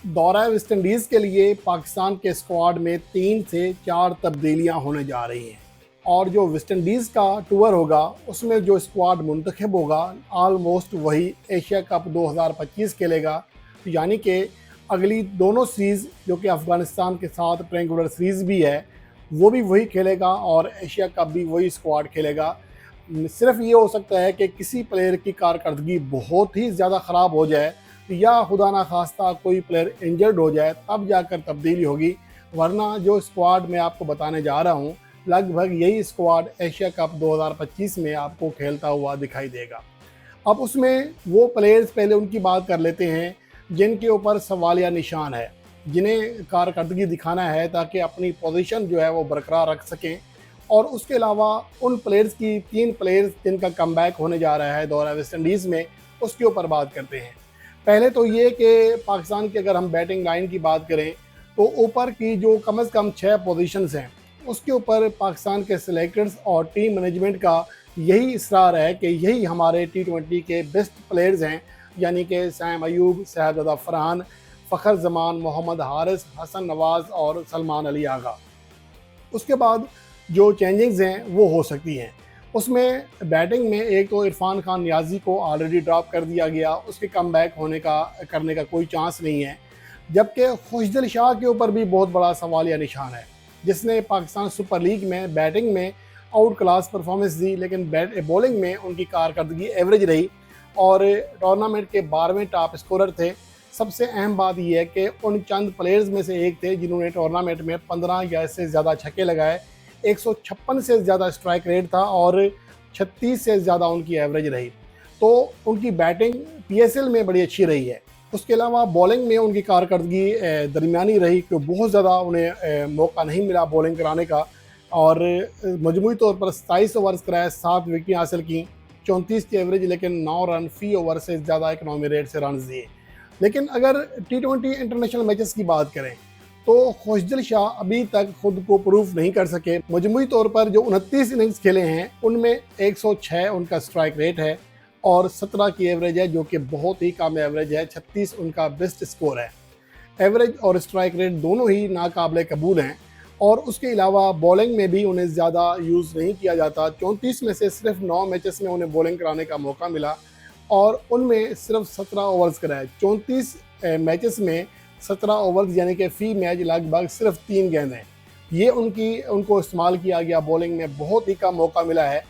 दौरा West Indies के लिए पाकिस्तान के स्क्वाड में 3 से 4 तब्दीलियां होने जा रही हैं और जो वेस्ट इंडीज़ का टूर होगा उसमें जो स्क्वाड मुंतखब होगा आलमोस्ट वही एशिया कप 2025 खेलेगा। यानी कि अगली दोनों सीरीज़ जो कि अफ़गानिस्तान के साथ ट्रायंगुलर सीरीज़ भी है वो भी वही खेलेगा और एशिया कप भी वही स्क्वाड खेलेगा। सिर्फ ये हो सकता है कि किसी प्लेयर की कारकर्दगी बहुत ही ज़्यादा ख़राब हो जाए या खुदा ना खास्ता कोई प्लेयर इंजर्ड हो जाए तब जाकर तब्दीली होगी, वरना जो स्क्वाड मैं आपको बताने जा रहा हूँ लगभग यही स्क्वाड एशिया कप 2025 में आपको खेलता हुआ दिखाई देगा। अब उसमें वो प्लेयर्स पहले उनकी बात कर लेते हैं जिनके ऊपर सवालिया निशान है, जिन्हें कारकर्दगी दिखाना है ताकि अपनी पोजीशन जो है वो बरकरार रख सकें। और उसके अलावा उन प्लेयर्स की 3 प्लेयर्स जिनका कमबैक होने जा रहा है दौरा वेस्ट इंडीज़ में, उसके ऊपर बात करते हैं। पहले तो ये कि पाकिस्तान की अगर हम बैटिंग लाइन की बात करें तो ऊपर की जो कम से कम 6 पोजीशंस हैं उसके ऊपर पाकिस्तान के सिलेक्टर्स और टीम मैनेजमेंट का यही इसरार है कि यही हमारे T20 के बेस्ट प्लेयर्स हैं, यानी कि सैम अयूब, शहजादा फरहान, फ़खर जमान, मोहम्मद हारिस, हसन नवाज़ और सलमान अली आगा। उसके बाद जो चेंजिंग्स हैं वो हो सकती हैं। उसमें बैटिंग में एक तो इरफान खान नियाज़ी को ऑलरेडी ड्रॉप कर दिया गया, उसके कमबैक करने का कोई चांस नहीं है। जबकि खुशदिल शाह के ऊपर भी बहुत बड़ा सवालिया निशान है, जिसने पाकिस्तान सुपर लीग में बैटिंग में आउट क्लास परफॉर्मेंस दी, लेकिन बॉलिंग में उनकी कारकर्दगी एवरेज रही और टूर्नामेंट के 12वें टॉप स्कोरर थे। सबसे अहम बात यह है कि उन चंद प्लेयर्स में से एक थे जिन्होंने टूर्नामेंट में 15 या इससे ज़्यादा छक्के लगाए, 156 से ज़्यादा स्ट्राइक रेट था और 36 से ज़्यादा उनकी एवरेज रही। तो उनकी बैटिंग PSL में बड़ी अच्छी रही है। उसके अलावा बॉलिंग में उनकी कारकर्दगी दरमियानी रही कि बहुत ज़्यादा उन्हें मौका नहीं मिला बॉलिंग कराने का और मजमूई तौर पर 27 ओवर्स कराए, 7 विकेट हासिल की, 34 की एवरेज, लेकिन 9 रन फ़ी ओवर से ज़्यादा इकनॉमी रेट से रन दिए। लेकिन अगर T20 इंटरनेशनल मैचेस की बात करें तो खुशदिल शाह अभी तक खुद को प्रूफ नहीं कर सके। मजमूई तौर पर जो 29 इनिंग्स खेले हैं उनमें 106 उनका स्ट्राइक रेट है और 17 की एवरेज है, जो कि बहुत ही कम एवरेज है। 36 उनका बेस्ट स्कोर है। एवरेज और स्ट्राइक रेट दोनों ही नाकाबिले कबूल हैं और उसके अलावा बॉलिंग में भी उन्हें ज़्यादा यूज़ नहीं किया जाता। 34 में से सिर्फ 9 मैचेस में उन्हें बॉलिंग कराने का मौका मिला और उनमें सिर्फ 17 ओवर्स कराए। 34 मैचेस में 17 ओवर्स यानी कि फ़ी मैच लगभग सिर्फ 3 गेंदें, ये उनको इस्तेमाल किया गया। बॉलिंग में बहुत ही कम मौका मिला है,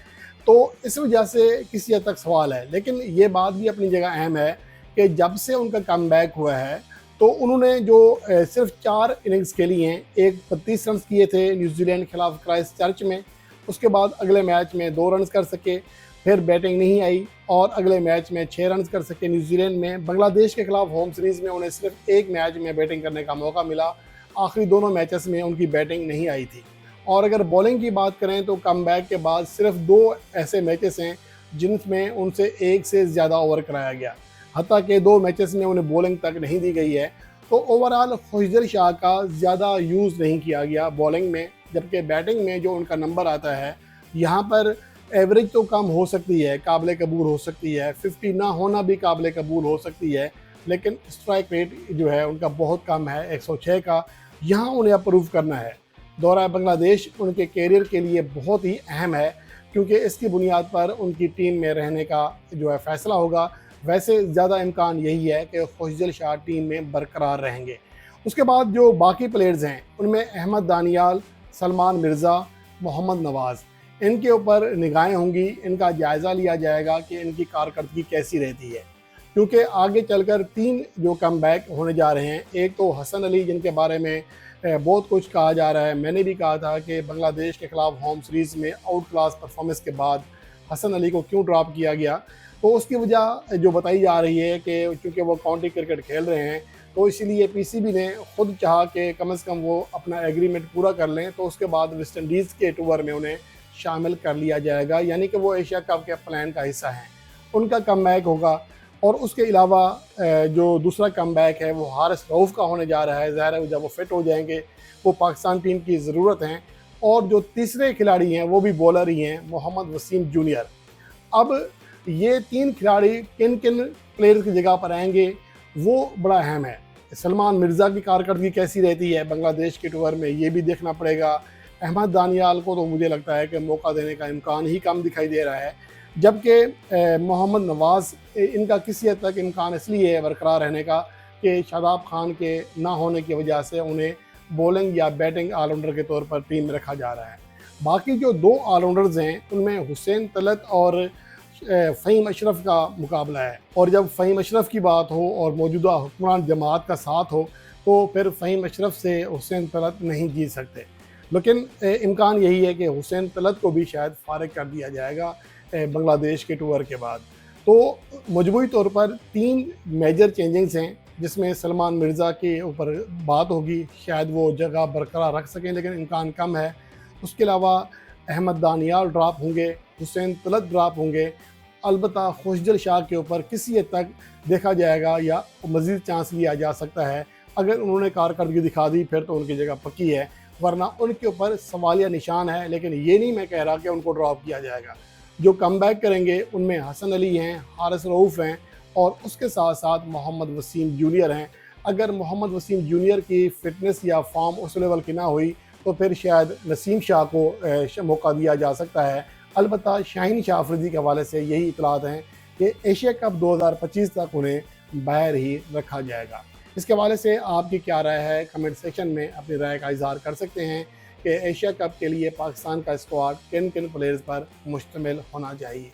तो इस वजह से किसी हद तक सवाल है। लेकिन ये बात भी अपनी जगह अहम है कि जब से उनका कमबैक हुआ है तो उन्होंने जो सिर्फ 4 इनिंग्स खेली हैं, एक 32 रन किए थे न्यूजीलैंड के खिलाफ क्राइस्टचर्च में, उसके बाद अगले मैच में 2 रन कर सके, फिर बैटिंग नहीं आई और अगले मैच में 6 रन कर सके न्यूजीलैंड में। बांग्लादेश के खिलाफ होम सीरीज़ में उन्हें सिर्फ एक मैच में बैटिंग करने का मौका मिला, आखिरी दोनों मैचेस में उनकी बैटिंग नहीं आई थी। और अगर बॉलिंग की बात करें तो कमबैक के बाद सिर्फ 2 ऐसे मैचेस हैं जिनमें उनसे एक से ज़्यादा ओवर कराया गया, हत्ता कि 2 मैचेस में उन्हें बॉलिंग तक नहीं दी गई है। तो ओवरऑल खुशदिल शाह का ज़्यादा यूज़ नहीं किया गया बॉलिंग में, जबकि बैटिंग में जो उनका नंबर आता है यहाँ पर एवरेज तो कम हो सकती है, काबिल कबूल हो सकती है, 50 ना होना भी काबिल कबूल हो सकती है, लेकिन स्ट्राइक रेट जो है उनका बहुत कम है 106 का। यहाँ उन्हें अप्रूव करना है। दौरा बांग्लादेश उनके कैरियर के लिए बहुत ही अहम है क्योंकि इसकी बुनियाद पर उनकी टीम में रहने का जो है फ़ैसला होगा। वैसे ज़्यादा इम्कान यही है कि खुशदिल शाह टीम में बरकरार रहेंगे। उसके बाद जो बाकी प्लेयर्स हैं उनमें अहमद दानियाल, सलमान मिर्ज़ा, मोहम्मद नवाज़, इनके ऊपर निगाहें होंगी। इनका जायज़ा लिया जाएगा कि इनकी कारकर्दगी कैसी रहती है, क्योंकि आगे चलकर 3 जो कमबैक होने जा रहे हैं। एक तो हसन अली, जिनके बारे में बहुत कुछ कहा जा रहा है। मैंने भी कहा था कि बांग्लादेश के खिलाफ होम सीरीज़ में आउट क्लास परफॉर्मेंस के बाद हसन अली को क्यों ड्रॉप किया गया, तो उसकी वजह जो बताई जा रही है कि चूँकि वो काउंटी क्रिकेट खेल रहे हैं तो इसीलिए PCB ने खुद चाहा कि कम से कम वो अपना एग्रीमेंट पूरा कर लें, तो उसके बाद वेस्ट इंडीज़ के टूर में उन्हें शामिल कर लिया जाएगा, यानी कि वो एशिया कप के प्लान का हिस्सा हैं। उनका कमबैक होगा और उसके अलावा जो दूसरा कमबैक है वो हारिस रऊफ़ का होने जा रहा है। ज़ाहिर है जब वो फिट हो जाएंगे वो पाकिस्तान टीम की ज़रूरत हैं। और जो तीसरे खिलाड़ी हैं वो भी बॉलर ही हैं, मोहम्मद वसीम जूनियर। अब ये 3 खिलाड़ी किन किन प्लेयर्स की जगह पर आएंगे वो बड़ा अहम है। सलमान मिर्ज़ा की कारकर्दगी कैसी रहती है बांग्लादेश के टूर में, ये भी देखना पड़ेगा। अहमद दानियाल को तो मुझे लगता है कि मौका देने का इम्कान ही कम दिखाई दे रहा है, जबकि मोहम्मद नवाज़ इनका किसी हद तक इम्कान इसलिए है बरकरार रहने का कि शादाब खान के ना होने की वजह से उन्हें बॉलिंग या बैटिंग ऑलराउंडर के तौर पर टीम में रखा जा रहा है। बाकी जो 2 ऑलराउंडर्स हैं उनमें हुसैन तलत और फ़हीम अशरफ का मुकाबला है, और जब फ़हीम अशरफ की बात हो और मौजूदा हुक्मरान जमात का साथ हो तो फिर फ़हीम अशरफ से हुसैन तलत नहीं जीत सकते। लेकिन इम्कान यही है कि हुसैन तलत को भी शायद फ़ारिग कर दिया जाएगा बांग्लादेश के टूर के बाद। तो मजमूई तौर पर 3 मेजर चेंजिंग्स हैं जिसमें सलमान मिर्ज़ा के ऊपर बात होगी, शायद वो जगह बरकरार रख सकें लेकिन इम्कान कम है। उसके अलावा अहमद दानियाल ड्रॉप होंगे, हुसैन तलत ड्रॉप होंगे। अलबत्ता खुशदिल शाह के ऊपर किसी हद तक देखा जाएगा या मज़ीद चांस लिया जा सकता है। अगर उन्होंने कारकर्दगी दिखा दी फिर तो उनकी जगह पक्की है, वरना उनके ऊपर सवालिया निशान है। लेकिन ये नहीं मैं कह रहा कि उनको ड्रॉप किया जाएगा। जो कमबैक करेंगे उनमें हसन अली हैं, हारिस रऊफ़ हैं और उसके साथ साथ मोहम्मद वसीम जूनियर हैं। अगर मोहम्मद वसीम जूनियर की फ़िटनेस या फॉर्म उस लेवल की ना हुई तो फिर शायद नसीम शाह को मौका दिया जा सकता है। अलबत्ता शाहीन शाह अफरीदी के हवाले से यही इतलात हैं कि एशिया कप 2025 तक उन्हें बाहर ही रखा जाएगा। इसके हवाले से आपकी क्या राय है, कमेंट सेक्शन में अपनी राय का इज़हार कर सकते हैं कि एशिया कप के लिए पाकिस्तान का स्क्वाड किन किन प्लेयर्स पर मुश्तमिल होना चाहिए।